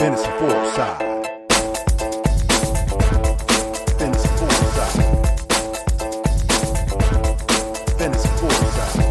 Fantasy Foresight. Fantasy Foresight. Fantasy Foresight.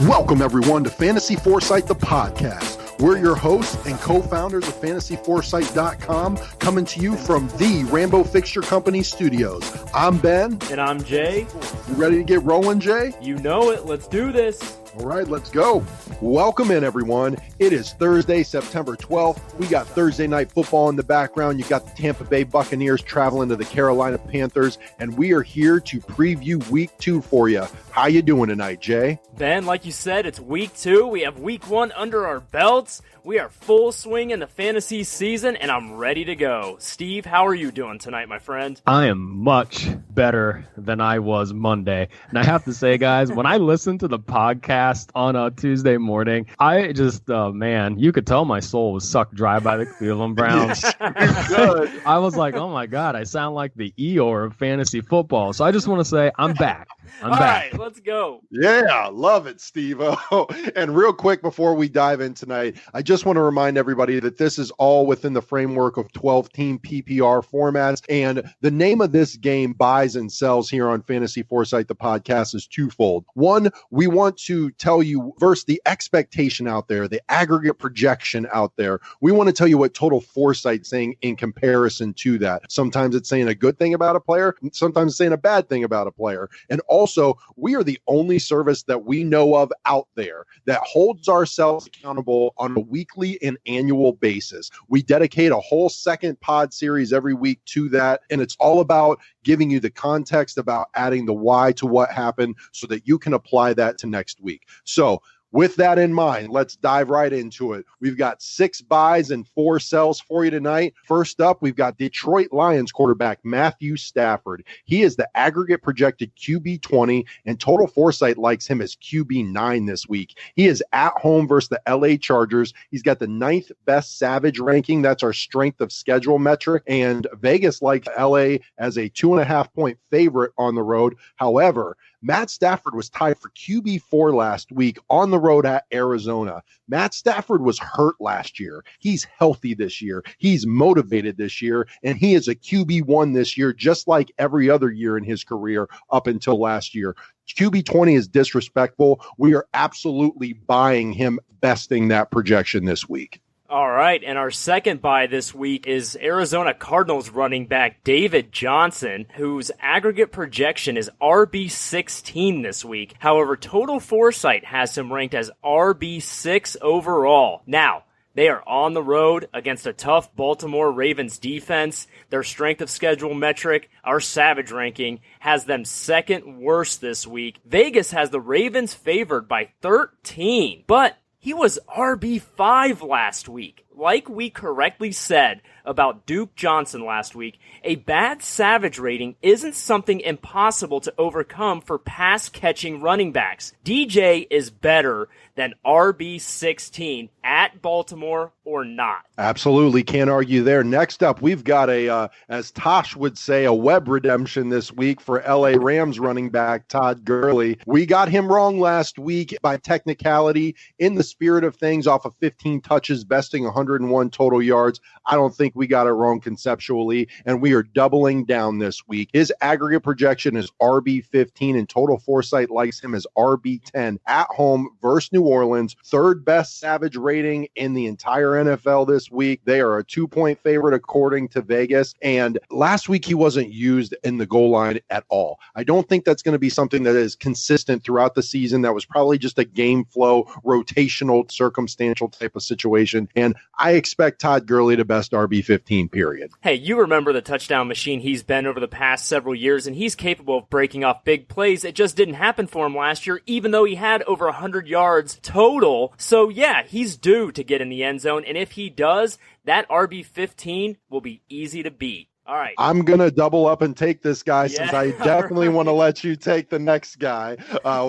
Welcome everyone to Fantasy Foresight, the podcast. We're your hosts and co-founders of FantasyForesight.com, coming to you from the Rambo Fixture Company studios. I'm Ben. And I'm Jay. You ready to get rolling, Jay? You know it. Let's do this. All right, let's go. Welcome in, everyone. It is Thursday, September 12th. We got Thursday Night Football in the background. You got the Tampa Bay Buccaneers traveling to the Carolina Panthers, and we are here to preview Week 2 for you. How you doing tonight, Jay? Ben, like you said, it's Week 2. We have Week 1 under our belts. We are full swing in the fantasy season, and I'm ready to go. Steve, how are you doing tonight, my friend? I am much better than I was Monday. And I have to say, guys, when I listened to the podcast on a Tuesday morning, I just, man, you could tell my soul was sucked dry by the Cleveland Browns. I was like, oh my God, I sound like the Eeyore of fantasy football. So I just want to say I'm back. I'm back. All right, let's go. Yeah, love it, Steve-O. And real quick before we dive in tonight, I just want to remind everybody that this is all within the framework of 12-team PPR formats. And the name of this game, buys and sells, here on Fantasy Foresight, the podcast, is twofold. One, we want to tell you versus the expectation out there, the aggregate projection out there. We want to tell you what Total Foresight's saying in comparison to that. Sometimes it's saying a good thing about a player, sometimes it's saying a bad thing about a player. And also, we are the only service that we know of out there that holds ourselves accountable on a weekly and annual basis. We dedicate a whole second pod series every week to that, and it's all about giving you the context about adding the why to what happened so that you can apply that to next week. So, with that in mind, let's dive right into it. We've got 6 buys and 4 sells for you tonight. First up, we've got Detroit Lions quarterback Matthew Stafford. He is the aggregate projected QB 20, and Total Foresight likes him as QB 9 this week. He is at home versus the LA Chargers. He's got the 9th best Savage ranking. That's our strength of schedule metric. And Vegas likes LA as a 2.5 point favorite on the road. However, Matt Stafford was tied for QB4 last week on the road at Arizona. Matt Stafford was hurt last year. He's healthy this year. He's motivated this year, and he is a QB1 this year, just like every other year in his career up until last year. QB20 is disrespectful. We are absolutely buying him, besting that projection this week. All right, and our second buy this week is Arizona Cardinals running back David Johnson, whose aggregate projection is RB16 this week. However, Total Foresight has him ranked as RB6 overall. Now, they are on the road against a tough Baltimore Ravens defense. Their strength of schedule metric, our Savage ranking, has them second worst this week. Vegas has the Ravens favored by 13, but he was RB5 last week. Like we correctly said about Duke Johnson last week, a bad Savage rating isn't something impossible to overcome for pass-catching running backs. DJ is better than RB16 at Baltimore or not. Absolutely, can't argue there. Next up, we've got as Tosh would say, a web redemption this week for LA Rams running back Todd Gurley. We got him wrong last week by technicality. In the spirit of things, off of 15 touches, besting 101 total yards. I don't think we got it wrong conceptually, and we are doubling down this week. His aggregate projection is RB15, and Total Foresight likes him as RB10 at home versus New Orleans. 3rd best Savage rating in the entire NFL this week. They are a 2-point favorite according to Vegas, and last week he wasn't used in the goal line at all. I don't think that's going to be something that is consistent throughout the season. That was probably just a game flow, rotational, circumstantial type of situation, and I expect Todd Gurley to best RB15, period. Hey, you remember the touchdown machine he's been over the past several years, and he's capable of breaking off big plays. It just didn't happen for him last year, even though he had over 100 yards total. So yeah, he's due to get in the end zone, and if he does, that RB15 will be easy to beat. All right. I'm going to double up and take this guy since I definitely want to let you take the next guy.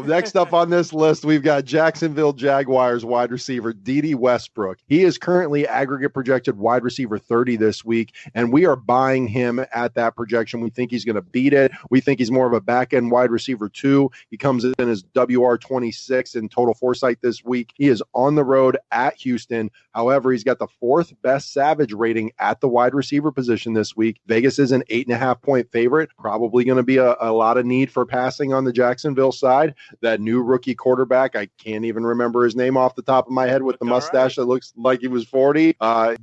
Next up on this list, we've got Jacksonville Jaguars wide receiver Dede Westbrook. He is currently aggregate projected wide receiver 30 this week, and we are buying him at that projection. We think he's going to beat it. We think he's more of a back-end wide receiver 2. He comes in as WR 26 in total foresight this week. He is on the road at Houston. However, he's got the 4th best Savage rating at the wide receiver position this week. Vegas is an 8.5-point favorite. Probably going to be a lot of need for passing on the Jacksonville side. That new rookie quarterback, I can't even remember his name off the top of my head with the mustache that looks like he was 40.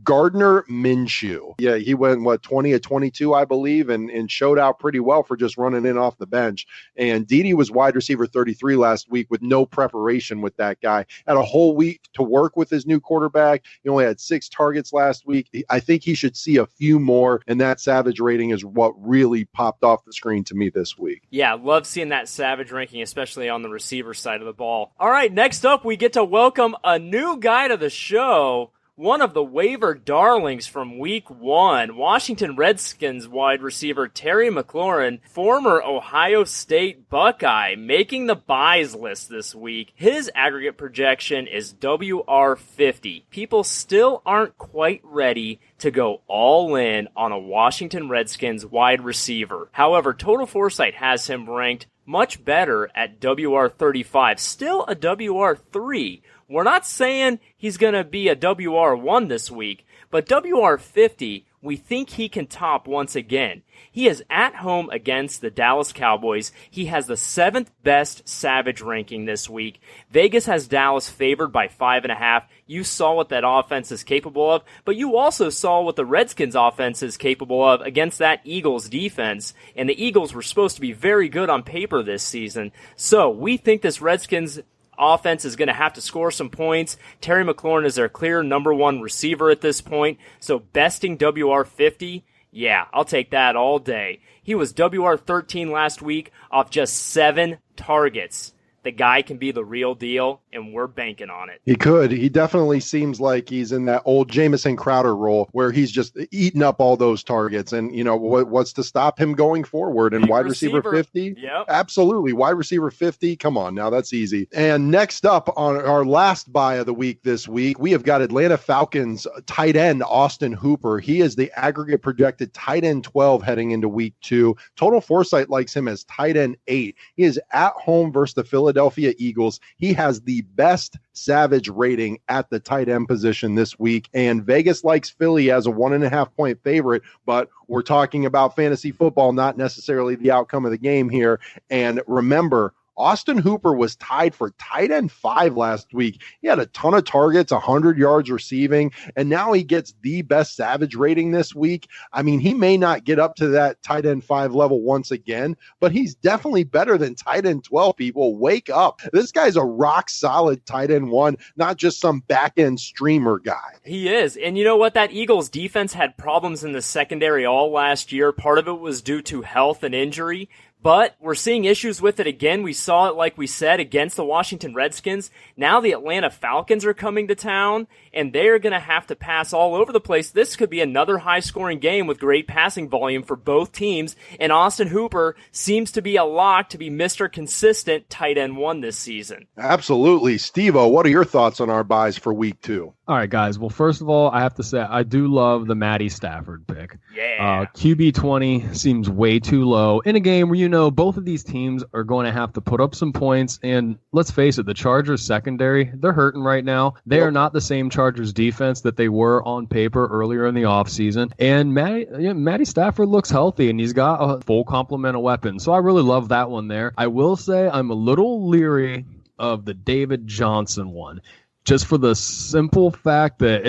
Gardner Minshew. Yeah, he went, 20-22, I believe, and showed out pretty well for just running in off the bench. And Dede was wide receiver 33 last week with no preparation with that guy. Had a whole week to work with his new quarterback. He only had 6 targets last week. I think he should see a few more, and that Savage rating is what really popped off the screen to me this week. Yeah, love seeing that Savage ranking, especially on the receiver side of the ball. All right, next up, we get to welcome a new guy to the show. One of the waiver darlings from week 1, Washington Redskins wide receiver Terry McLaurin, former Ohio State Buckeye, making the buys list this week. His aggregate projection is WR50. People still aren't quite ready to go all in on a Washington Redskins wide receiver. However, Total Foresight has him ranked much better at WR35, still a WR3. We're not saying he's going to be a WR1 this week, but WR50, we think he can top once again. He is at home against the Dallas Cowboys. He has the 7th best Savage ranking this week. Vegas has Dallas favored by 5.5. You saw what that offense is capable of, but you also saw what the Redskins offense is capable of against that Eagles defense, and the Eagles were supposed to be very good on paper this season. So we think this Redskins offense is going to have to score some points. Terry McLaurin is their clear number 1 receiver at this point, so besting WR50, yeah, I'll take that all day. He was WR13 last week off just 7 targets. The guy can be the real deal, and we're banking on it. He could. He definitely seems like he's in that old Jamison Crowder role where he's just eating up all those targets. And, what's to stop him going forward? And wide receiver 50? Yep. Absolutely. Wide receiver 50? Come on now. That's easy. And next up on our last buy of the week this week, we have got Atlanta Falcons tight end Austin Hooper. He is the aggregate projected tight end 12 heading into week 2. Total Foresight likes him as tight end 8. He is at home versus the Philadelphia Eagles. He has the best Savage rating at the tight end position this week, and Vegas likes Philly as a 1.5-point favorite, but we're talking about fantasy football, not necessarily the outcome of the game here. And remember, Austin Hooper was tied for tight end 5 last week. He had a ton of targets, 100 yards receiving, and now he gets the best Savage rating this week. I mean, he may not get up to that tight end 5 level once again, but he's definitely better than tight end 12, people. Wake up. This guy's a rock solid tight end 1, not just some back end streamer guy. He is. And you know what? That Eagles defense had problems in the secondary all last year. Part of it was due to health and injury. But we're seeing issues with it again. We saw it, like we said, against the Washington Redskins. Now the Atlanta Falcons are coming to town, and they're going to have to pass all over the place. This could be another high-scoring game with great passing volume for both teams, and Austin Hooper seems to be a lock to be Mr. Consistent tight end 1 this season. Absolutely. Steve-O, what are your thoughts on our buys for week 2? All right, guys. Well, first of all, I have to say I do love the Matty Stafford pick. Yeah. QB 20 seems way too low in a game where both of these teams are going to have to put up some points. And let's face it, the Chargers secondary, they're hurting right now. They are not the same Chargers defense that they were on paper earlier in the offseason. And Matty Stafford looks healthy, and he's got a full complement of weapons. So I really love that one there. I will say I'm a little leery of the David Johnson one, just for the simple fact that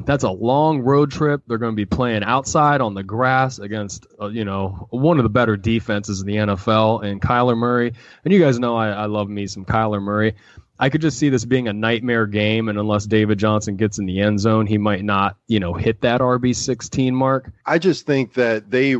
that's a long road trip. They're going to be playing outside on the grass against one of the better defenses in the NFL and Kyler Murray. And you guys know I love me some Kyler Murray. I could just see this being a nightmare game, and unless David Johnson gets in the end zone, he might not, hit that RB16 mark. I just think that they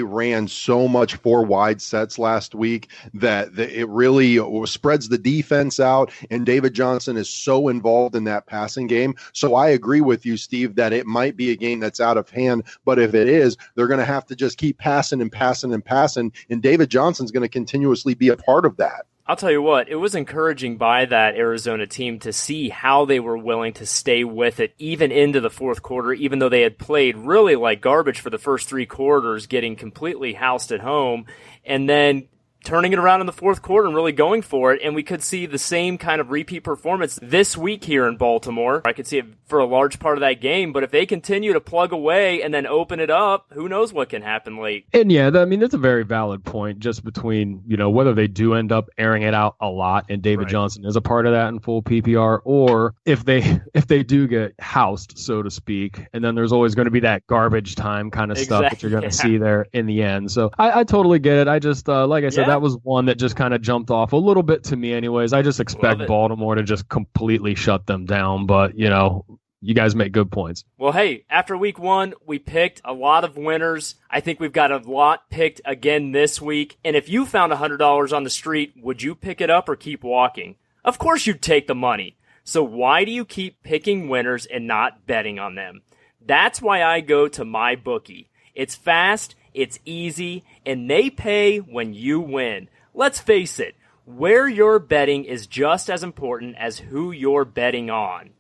ran so much 4 wide sets last week that it really spreads the defense out, and David Johnson is so involved in that passing game. So I agree with you, Steve, that it might be a game that's out of hand, but if it is, they're going to have to just keep passing and passing and passing, and David Johnson's going to continuously be a part of that. I'll tell you what, it was encouraging by that Arizona team to see how they were willing to stay with it even into the fourth quarter, even though they had played really like garbage for the first 3 quarters, getting completely housed at home, and then turning it around in the fourth quarter and really going for it. And we could see the same kind of repeat performance this week here in Baltimore. I could see it for a large part of that game, but if they continue to plug away and then open it up, who knows what can happen late. And yeah, that's a very valid point, just between, whether they do end up airing it out a lot and David Johnson is a part of that in full PPR, or if they do get housed, so to speak, and then there's always going to be that garbage time kind of stuff that you're going to see there in the end. So I totally get it. I just, like I said, that was one that just kind of jumped off a little bit to me anyways. I just expect Baltimore to just completely shut them down, but you guys make good points. Well, hey, after week 1, we picked a lot of winners. I think we've got a lot picked again this week. And if you found $100 on the street, would you pick it up or keep walking? Of course you'd take the money. So why do you keep picking winners and not betting on them? That's why I go to MyBookie. It's fast, it's easy, and they pay when you win. Let's face it, where you're betting is just as important as who you're betting on.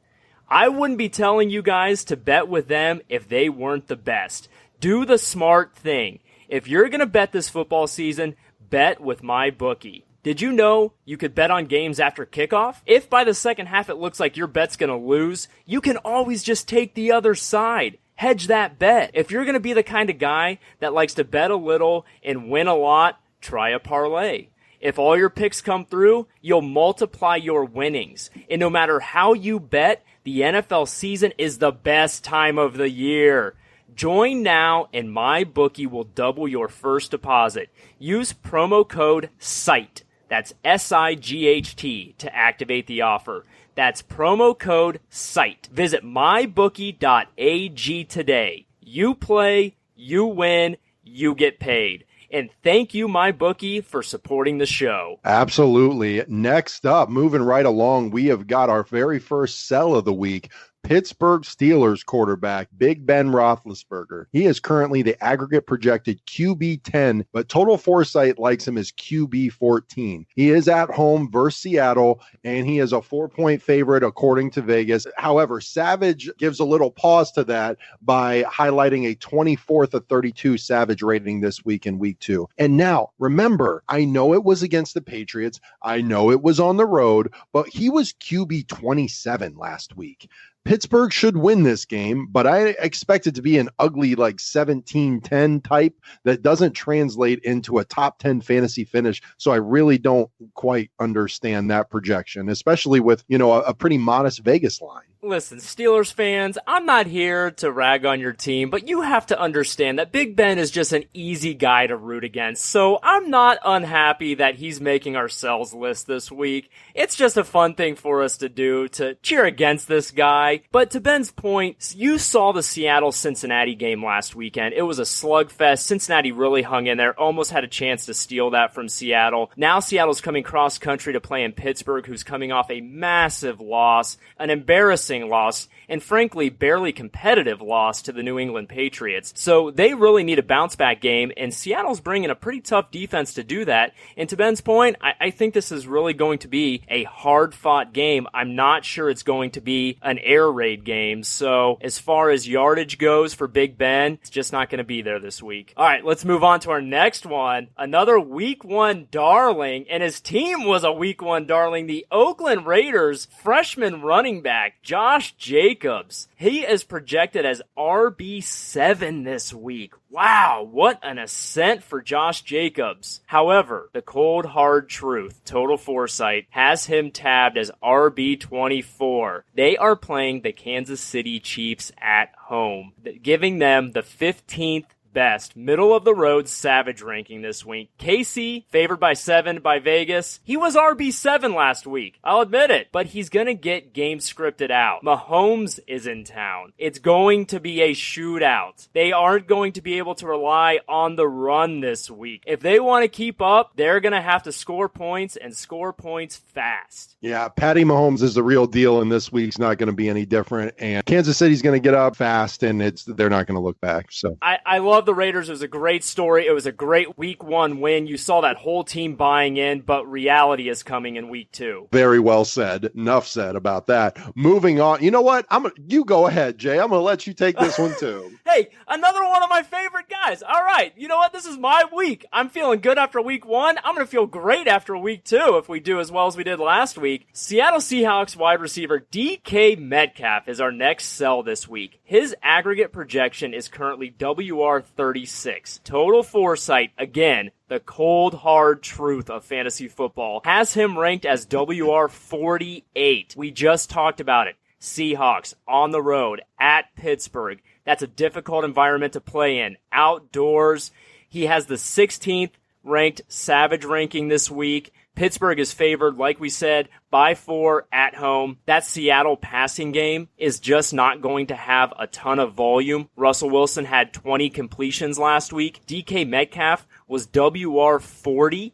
I wouldn't be telling you guys to bet with them if they weren't the best. Do the smart thing. If you're going to bet this football season, bet with MyBookie. Did you know you could bet on games after kickoff? If by the second half it looks like your bet's going to lose, you can always just take the other side. Hedge that bet. If you're going to be the kind of guy that likes to bet a little and win a lot, try a parlay. If all your picks come through, you'll multiply your winnings. And no matter how you bet, the NFL season is the best time of the year. Join now and MyBookie will double your first deposit. Use promo code SIGHT, that's SIGHT, to activate the offer. That's promo code SIGHT. Visit mybookie.ag today. You play, you win, you get paid. And thank you, MyBookie, for supporting the show. Absolutely. Next up, moving right along, we have got our very first sell of the week. Pittsburgh Steelers quarterback Big Ben Roethlisberger. He is currently the aggregate projected QB 10, but Total Foresight likes him as QB 14. He is at home versus Seattle, and he is a 4-point favorite according to Vegas. However, Savage gives a little pause to that by highlighting a 24th of 32 Savage rating this week in week 2. And now, remember, I know it was against the Patriots. I know it was on the road, but he was QB 27 last week. Pittsburgh should win this game, but I expect it to be an ugly 17-10 type that doesn't translate into a top 10 fantasy finish. So I really don't quite understand that projection, especially with, a pretty modest Vegas line. Listen, Steelers fans, I'm not here to rag on your team, but you have to understand that Big Ben is just an easy guy to root against. So I'm not unhappy that he's making our sells list this week. It's just a fun thing for us to do, to cheer against this guy. But to Ben's point, you saw the Seattle-Cincinnati game last weekend. It was a slugfest. Cincinnati really hung in there, almost had a chance to steal that from Seattle. Now Seattle's coming cross-country to play in Pittsburgh, who's coming off a massive loss, an embarrassing loss, and frankly, barely competitive loss to the New England Patriots. So they really need a bounce-back game, and Seattle's bringing a pretty tough defense to do that. And to Ben's point, I think this is really going to be a hard-fought game. I'm not sure it's going to be an air raid game. So as far as yardage goes for Big Ben, it's just not going to be there this week. All right, let's move on to our next one. Another Week 1 darling, and his team was a Week 1 darling. The Oakland Raiders freshman running back, Josh Jacobs. He is projected as RB7 this week. Wow, what an ascent for Josh Jacobs. However, the cold hard truth, Total Foresight, has him tabbed as RB24. They are playing the Kansas City Chiefs at home, giving them the 15th best middle of the road Savage ranking this week. KC, favored by 7 by Vegas. He was RB7 last week. I'll admit it, but he's going to get game scripted out. Mahomes is in town. It's going to be a shootout. They aren't going to be able to rely on the run this week. If they want to keep up, they're going to have to score points and score points fast. Yeah, Patty Mahomes is the real deal, and this week's not going to be any different. And Kansas City's going to get up fast, and they're not going to look back. So I love the Raiders. It was a great story. It was a great week 1 win. You saw that whole team buying in, but reality is coming in week 2. Very well said. Enough said about that. Moving on. You know what? You go ahead, Jay. I'm going to let you take this one too. Hey, another one of my favorite guys. All right. You know what? This is my week. I'm feeling good after week 1. I'm going to feel great after week 2 if we do as well as we did last week. Seattle Seahawks wide receiver DK Metcalf is our next sell this week. His aggregate projection is currently WR36. Total Foresight, again, the cold, hard truth of fantasy football, has him ranked as WR48. We just talked about it. Seahawks on the road at Pittsburgh. That's a difficult environment to play in. Outdoors. He has the 16th ranked Savage ranking this week. Pittsburgh is favored, like we said, by 4 at home. That Seattle passing game is just not going to have a ton of volume. Russell Wilson had 20 completions last week. DK Metcalf was WR40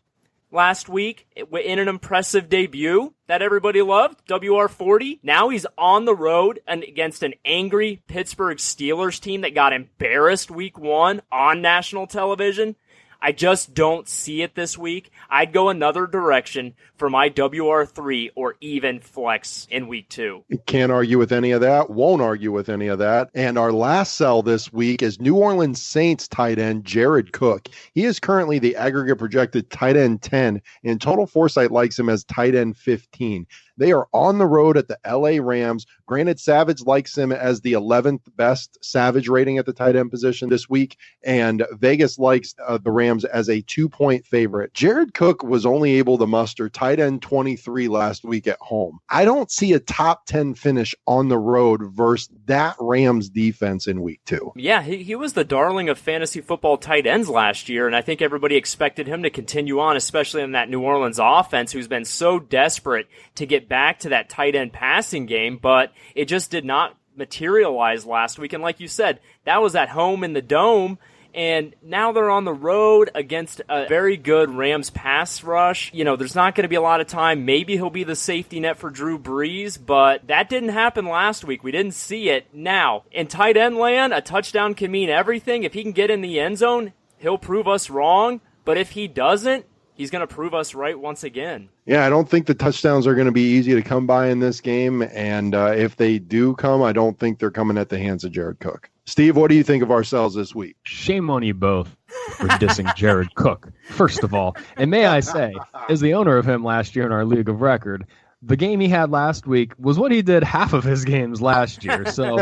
last week in an impressive debut that everybody loved, WR40. Now he's on the road and against an angry Pittsburgh Steelers team that got embarrassed week 1 on national television. I just don't see it this week. I'd go another direction for my WR3 or even flex in week 2. Can't argue with any of that. Won't argue with any of that. And our last sell this week is New Orleans Saints tight end Jared Cook. He is currently the aggregate projected tight end 10, and Total Foresight likes him as tight end 15. They are on the road at the LA Rams. Granted, Savage likes him as the 11th best Savage rating at the tight end position this week, and Vegas likes the Rams as a 2-point favorite. Jared Cook was only able to muster tight end 23 last week at home. I don't see a top 10 finish on the road versus that Rams defense in week 2. Yeah, he was the darling of fantasy football tight ends last year, and I think everybody expected him to continue on, especially in that New Orleans offense, who's been so desperate to get back to that tight end passing game, but it just did not materialize last week. And like you said, that was at home in the Dome, and now they're on the road against a very good Rams pass rush. You know, there's not going to be a lot of time. Maybe he'll be the safety net for Drew Brees, but that didn't happen last week. We didn't see it. Now, in tight end land, a touchdown can mean everything. If he can get in the end zone, he'll prove us wrong, but if he doesn't, he's going to prove us right once again. Yeah, I don't think the touchdowns are going to be easy to come by in this game. And if they do come, I don't think they're coming at the hands of Jared Cook. Steve, what do you think of ourselves this week? Shame on you both for dissing Jared Cook, first of all. And may I say, as the owner of him last year in our league of record, the game he had last week was what he did half of his games last year. So,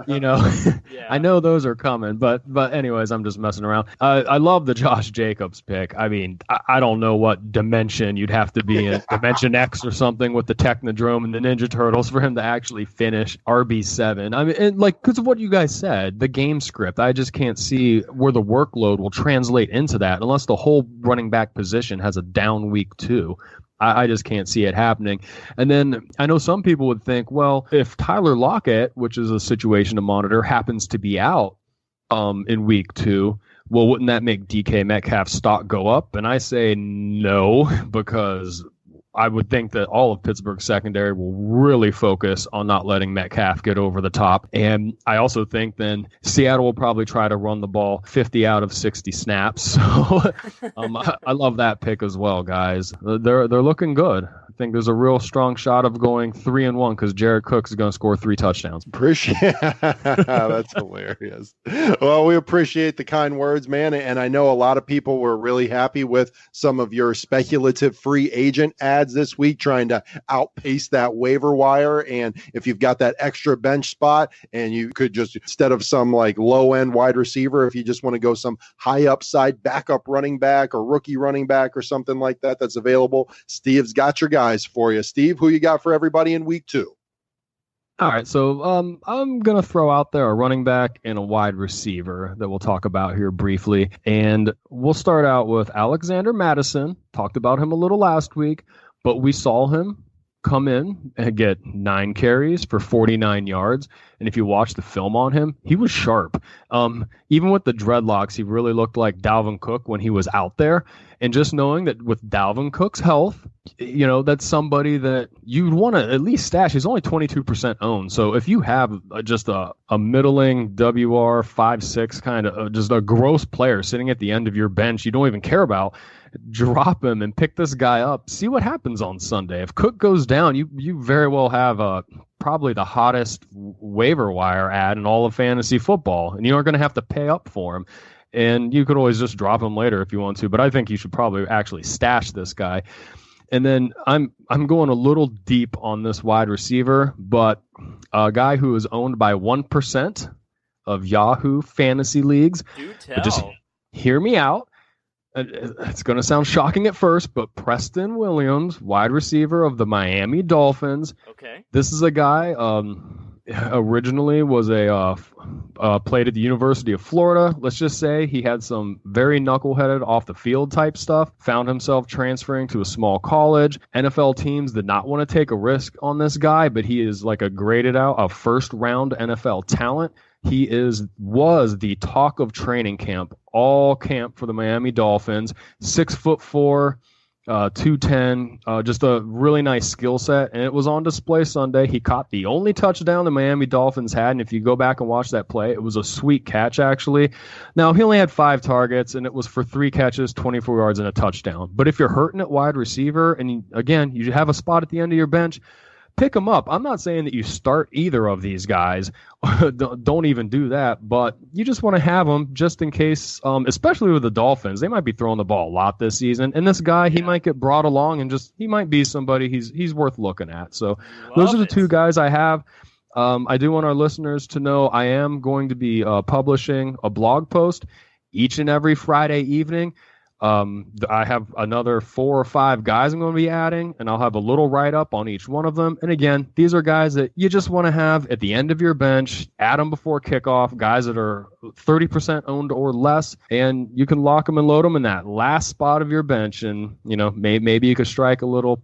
you know, yeah. I know those are coming. But anyways, I'm just messing around. I love the Josh Jacobs pick. I mean, I don't know what dimension you'd have to be in, Dimension X or something with the Technodrome and the Ninja Turtles for him to actually finish RB7. I mean, because of what you guys said, the game script, I just can't see where the workload will translate into that unless the whole running back position has a down week 2. I just can't see it happening. And then I know some people would think, well, if Tyler Lockett, which is a situation to monitor, happens to be out in week 2, well, wouldn't that make DK Metcalf's stock go up? And I say no, because I would think that all of Pittsburgh's secondary will really focus on not letting Metcalf get over the top. And I also think then Seattle will probably try to run the ball 50 out of 60 snaps. So I love that pick as well, guys. They're looking good. I think there's a real strong shot of going 3-1 because Jared Cook is going to score 3 touchdowns. Appreciate that's hilarious. Well, we appreciate the kind words, man. And I know a lot of people were really happy with some of your speculative free agent ads this week, trying to outpace that waiver wire. And if you've got that extra bench spot and you could just, instead of some like low end wide receiver, if you just want to go some high upside backup running back or rookie running back or something like that, that's available. Steve's got your guys for you. Steve, who you got for everybody in week 2? All right, so I'm going to throw out there a running back and a wide receiver that we'll talk about here briefly. And we'll start out with Alexander Madison. Talked about him a little last week, but we saw him come in and get 9 carries for 49 yards. And if you watch the film on him, he was sharp. Even with the dreadlocks, he really looked like Dalvin Cook when he was out there. And just knowing that with Dalvin Cook's health, that's somebody that you'd want to at least stash. He's only 22% owned. So if you have just a middling WR 5.6 kind of just a gross player sitting at the end of your bench you don't even care about, drop him and pick this guy up. See what happens on Sunday. If Cook goes down, you very well have probably the hottest waiver wire ad in all of fantasy football, and you aren't going to have to pay up for him. And you could always just drop him later if you want to, but I think you should probably actually stash this guy. And then I'm going a little deep on this wide receiver, but a guy who is owned by 1% of Yahoo fantasy leagues. Do tell. But just hear me out. It's going to sound shocking at first, but Preston Williams, wide receiver of the Miami Dolphins. Okay. This is a guy originally was played at the University of Florida. Let's just say he had some very knuckleheaded off the field type stuff, found himself transferring to a small college. NFL teams did not want to take a risk on this guy, but he is like a graded out, a first round NFL talent. He was the talk of training camp, all camp for the Miami Dolphins. 6'4", 210, just a really nice skill set, and it was on display Sunday. He caught the only touchdown the Miami Dolphins had, and if you go back and watch that play, it was a sweet catch, actually. Now, he only had 5 targets, and it was for 3 catches, 24 yards, and a touchdown. But if you're hurting at wide receiver, and again, you have a spot at the end of your bench, pick them up. I'm not saying that you start either of these guys. Don't even do that. But you just want to have them just in case, especially with the Dolphins. They might be throwing the ball a lot this season. And this guy, he might get brought along and he might be somebody he's worth looking at. So those are the 2 guys I have. I do want our listeners to know I am going to be publishing a blog post each and every Friday evening. I have another 4 or 5 guys I'm going to be adding, and I'll have a little write-up on each one of them. And again, these are guys that you just want to have at the end of your bench, add them before kickoff, guys that are 30% owned or less, and you can lock them and load them in that last spot of your bench. And, maybe you could strike a little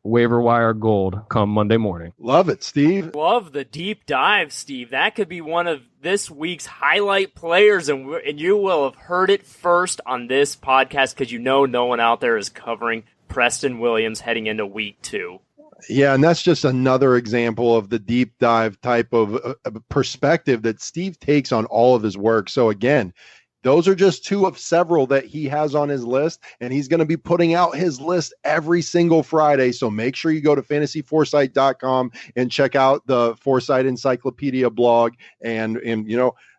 waiver wire gold come Monday morning. Love it, Steve. Love the deep dive, Steve. That could be one of this week's highlight players, and you will have heard it first on this podcast because no one out there is covering Preston Williams heading into week 2. Yeah, and that's just another example of the deep dive type of perspective that Steve takes on all of his work. So again, those are just 2 of several that he has on his list, and he's going to be putting out his list every single Friday. So make sure you go to fantasyforesight.com and check out the Foresight Encyclopedia blog and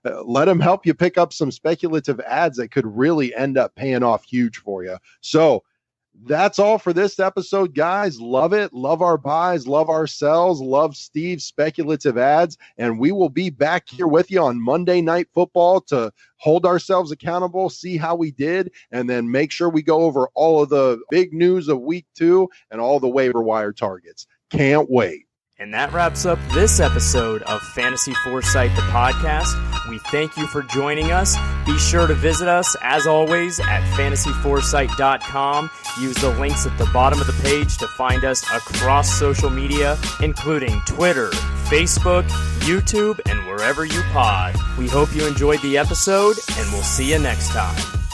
let him help you pick up some speculative ads that could really end up paying off huge for you. So that's all for this episode, guys. Love it. Love our buys. Love our sells. Love Steve's speculative ads. And we will be back here with you on Monday Night Football to hold ourselves accountable, see how we did, and then make sure we go over all of the big news of week 2 and all the waiver wire targets. Can't wait. And that wraps up this episode of Fantasy Foresight, the podcast. We thank you for joining us. Be sure to visit us, as always, at fantasyforesight.com. Use the links at the bottom of the page to find us across social media, including Twitter, Facebook, YouTube, and wherever you pod. We hope you enjoyed the episode, and we'll see you next time.